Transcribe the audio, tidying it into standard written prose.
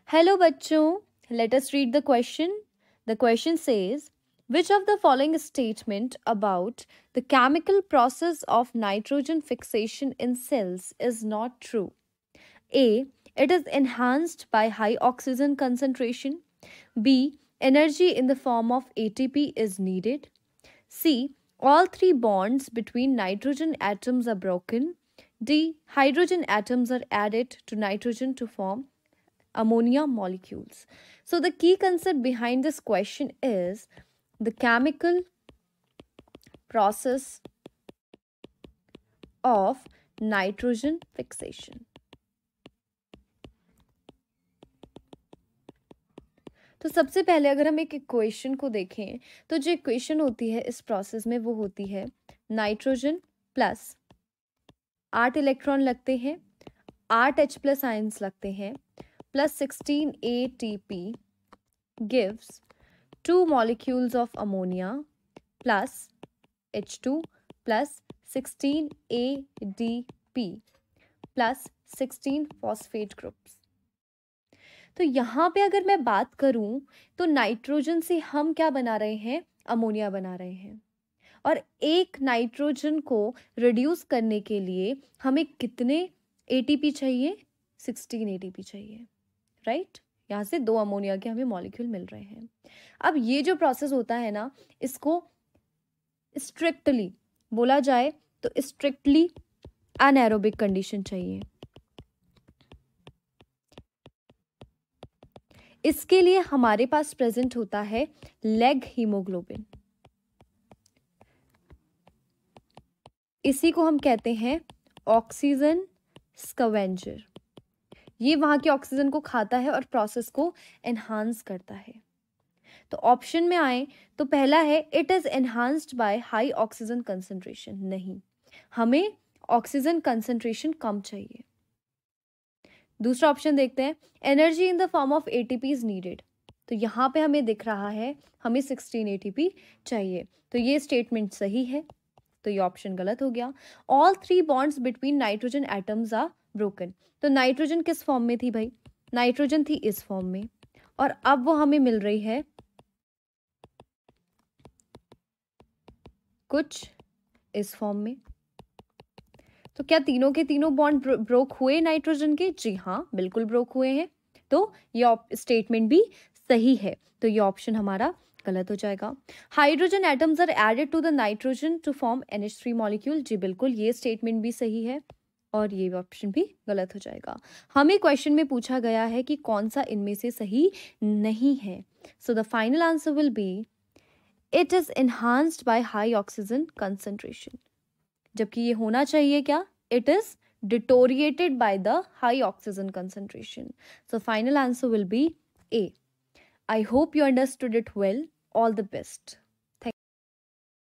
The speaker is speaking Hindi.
Hello bachcho, let us read the question. The question says, which of the following statement about the chemical process of nitrogen fixation in cells is not true? A. It is enhanced by high oxygen concentration. B. Energy in the form of ATP is needed. C. All three bonds between nitrogen atoms are broken. D. Hydrogen atoms are added to nitrogen to form ammonia molecules. So, the key concept behind this question is the chemical process of nitrogen fixation. तो सबसे पहले अगर हम एक इक्वेशन को देखें तो जो इक्वेशन होती है इस प्रोसेस में वो होती है नाइट्रोजन प्लस 8 इलेक्ट्रॉन लगते हैं, 8 H प्लस आयंस लगते हैं, plus 16 ATP gives 2 molecules of ammonia plus H2 plus 16 ADP plus 16 phosphate groups. तो यहाँ पे अगर मैं बात करूँ तो नाइट्रोजन से हम क्या बना रहे हैं? अमोनिया बना रहे हैं। और एक नाइट्रोजन को रिड्यूस करने के लिए हमें कितने एटीपी चाहिए? 16 एटीपी चाहिए, राइट? यहाँ से 2 अमोनिया के हमें मॉलिक्यूल मिल रहे हैं। अब ये जो प्रोसेस होता है ना, इसको स्ट्रिक्टली बोला जाए तो स्ट्रिक्टली अनएरोबिक कंडीशन चाहिए। इसके लिए हमारे पास प्रेजेंट होता है लेग हीमोग्लोबिन। इसी को हम कहते हैं ऑक्सीजन स्कवेंजर। ये वहां के ऑक्सीजन को खाता है और प्रोसेस को एनहांस करता है। तो ऑप्शन में आए तो पहला है it is enhanced by high oxygen concentration. नहीं, हमें ऑक्सीजन कंसंट्रेशन कम चाहिए। दूसरा ऑप्शन देखते हैं energy in the form of ATP is needed. तो यहाँ पे हमें दिख रहा है हमें 16 एटीपी चाहिए। तो ये स्टेटमेंट सही है, तो ये ऑप्शन गलत हो गया। All 3 bonds between nitrogen atoms are broken. तो नाइट्रोजन किस फॉर्म में थी भाई? नाइट्रोजन थी इस फॉर्म में, और अब वो हमें मिल रही है कुछ इस फॉर्म में। तो क्या तीनों के तीनों बॉन्ड ब्रोक हुए नाइट्रोजन के? जी हाँ, बिल्कुल ब्रोक हुए हैं। तो ये स्टेटमेंट भी सही है, तो ये ऑप्शन हमारा गलत हो जाएगा। Hydrogen atoms are added to the nitrogen to form NH3 molecule. जी बिल्कुल, ये स्टेटमेंट भी सही है, और ये ऑप्शन भी गलत हो जाएगा। हमें क्वेश्चन में पूछा गया है कि कौन सा इनमें से सही नहीं है। So the final answer will be it is enhanced by high oxygen concentration. जबकि ये होना चाहिए क्या? It is deteriorated by the high oxygen concentration. So final answer will be A. I hope you understood it well. All the best.